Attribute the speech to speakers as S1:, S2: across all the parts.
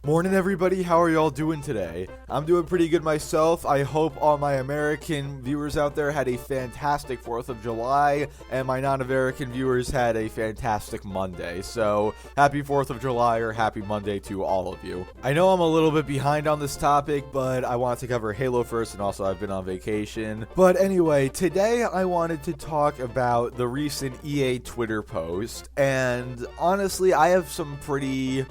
S1: Morning everybody, how are y'all doing today? I'm doing pretty good myself. I hope all my American viewers out there had a fantastic 4th of July, and my non-American viewers had a fantastic Monday. So, happy 4th of July or happy Monday to all of you. I know I'm a little bit behind on this topic, but I wanted to cover Halo first, and also I've been on vacation. But anyway, today I wanted to talk about the recent EA Twitter post, and honestly, I have some pretty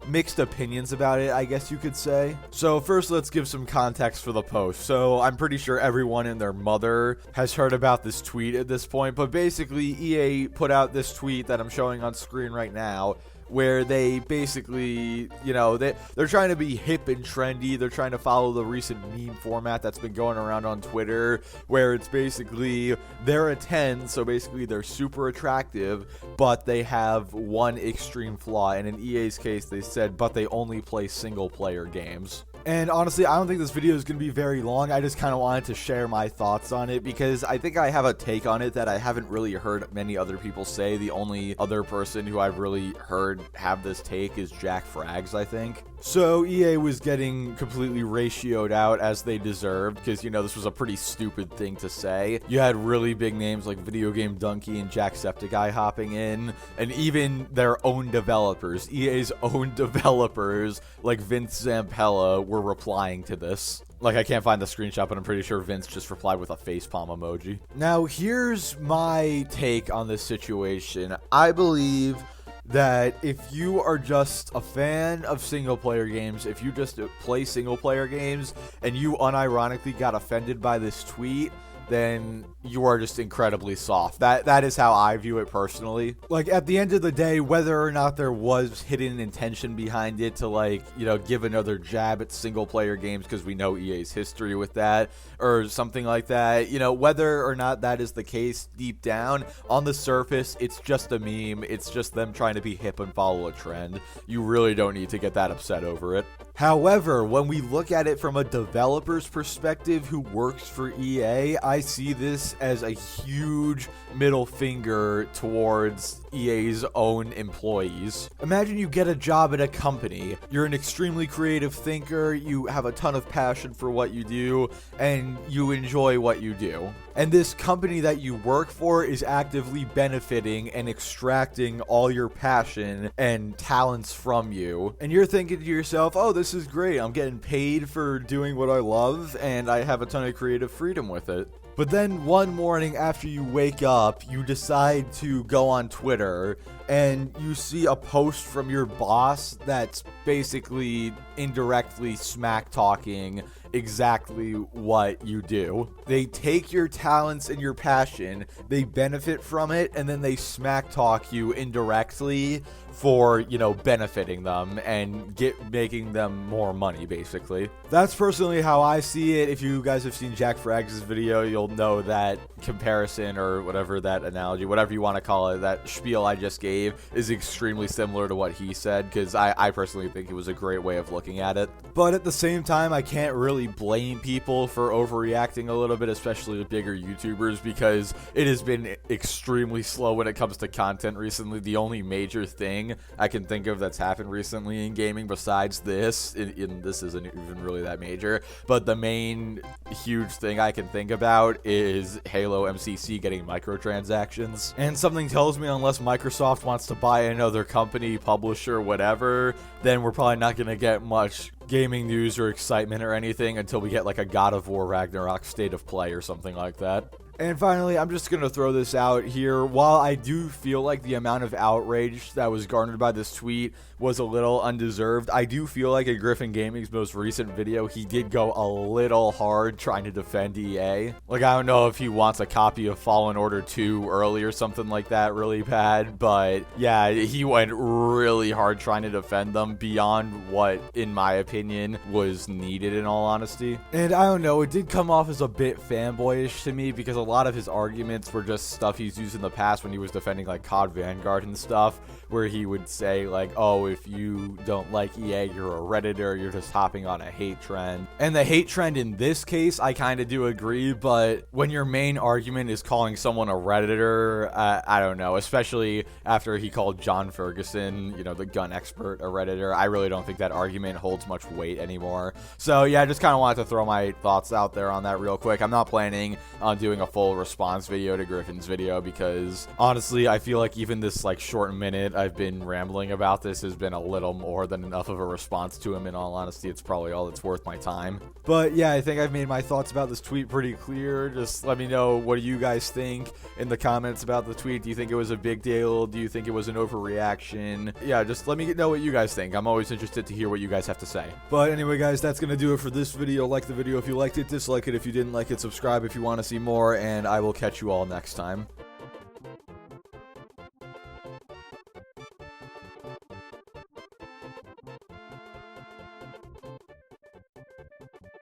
S1: mixed opinions about it, I guess you could say. So first, let's give some context for the post. So I'm pretty sure everyone and their mother has heard about this tweet at this point, but basically EA put out this tweet that I'm showing on screen right now, where they basically, they're trying to be hip and trendy. They're trying to follow the recent meme format that's been going around on Twitter, where it's basically they're a 10, so basically they're super attractive, but they have one extreme flaw. And in EA's case, they said, but they only play single-player games. And honestly, I don't think this video is going to be very long. I just kind of wanted to share my thoughts on it because I think I have a take on it that I haven't really heard many other people say. The only other person who I've really heard have this take is Jack Frags, I think. So EA was getting completely ratioed out as they deserved because, this was a pretty stupid thing to say. You had really big names like Video Game Donkey and Jacksepticeye hopping in, and even their own developers, EA's own developers like Vince Zampella, were replying to this. Like, I can't find the screenshot, but I'm pretty sure Vince just replied with a facepalm emoji. Now, here's my take on this situation. I believe that if you are just a fan of single-player games, if you just play single-player games, and you unironically got offended by this tweet, then you are just incredibly soft. That is how I view it personally. Like, at the end of the day, whether or not there was hidden intention behind it to, give another jab at single-player games, because we know EA's history with that, or something like that, whether or not that is the case deep down, on the surface, it's just a meme. It's just them trying to be hip and follow a trend. You really don't need to get that upset over it. However, when we look at it from a developer's perspective who works for EA, I see this as a huge middle finger towards EA's own employees. Imagine you get a job at a company. You're an extremely creative thinker, you have a ton of passion for what you do, and you enjoy what you do. And this company that you work for is actively benefiting and extracting all your passion and talents from you. And you're thinking to yourself, oh, this is great. I'm getting paid for doing what I love, and I have a ton of creative freedom with it. But then one morning after you wake up, you decide to go on Twitter and you see a post from your boss that's basically indirectly smack talking exactly what you do. They take your talents and your passion, they benefit from it, and then they smack talk you indirectly for, benefiting them and making them more money, basically. That's personally how I see it. If you guys have seen Jack Frags' video, you'll know that comparison, or whatever that analogy, whatever you want to call it, that spiel I just gave is extremely similar to what he said, because I personally think it was a great way of looking at it. But at the same time, I can't really blame people for overreacting a little bit, especially the bigger YouTubers, because it has been extremely slow when it comes to content recently. The only major thing I can think of that's happened recently in gaming besides this, and this isn't even really that major, but the main huge thing I can think about is Halo MCC getting microtransactions. And something tells me unless Microsoft wants to buy another company, publisher, whatever, then we're probably not going to get much gaming news or excitement or anything until we get like a God of War Ragnarok State of Play or something like that. And finally, I'm just going to throw this out here. While I do feel like the amount of outrage that was garnered by this tweet was a little undeserved, I do feel like in Griffin Gaming's most recent video, he did go a little hard trying to defend EA. Like, I don't know if he wants a copy of Fallen Order 2 early or something like that really bad, but yeah, he went really hard trying to defend them beyond what, in my opinion, was needed, in all honesty. And I don't know, it did come off as a bit fanboyish to me because a lot of his arguments were just stuff he's used in the past when he was defending like COD Vanguard and stuff, where he would say like, oh, if you don't like EA, you're a Redditor, you're just hopping on a hate trend. And the hate trend in this case, I kind of do agree, but when your main argument is calling someone a Redditor, I don't know, especially after he called John Ferguson, you know, the gun expert, a Redditor, I really don't think that argument holds much weight anymore. So yeah, I just kind of wanted to throw my thoughts out there on that real quick. I'm not planning on doing a full response video to Griffin's video because honestly, I feel like even this like short minute I've been rambling about this has been a little more than enough of a response to him. In all honesty, it's probably all that's worth my time. But yeah, I think I've made my thoughts about this tweet pretty clear. Just let me know, what do you guys think in the comments about the tweet? Do you think it was a big deal? Do you think it was an overreaction? Yeah, just let me know what you guys think. I'm always interested to hear what you guys have to say. But anyway, guys, that's gonna do it for this video. Like the video if you liked it, dislike it if you didn't like it, subscribe if you want to see more, and I will catch you all next time.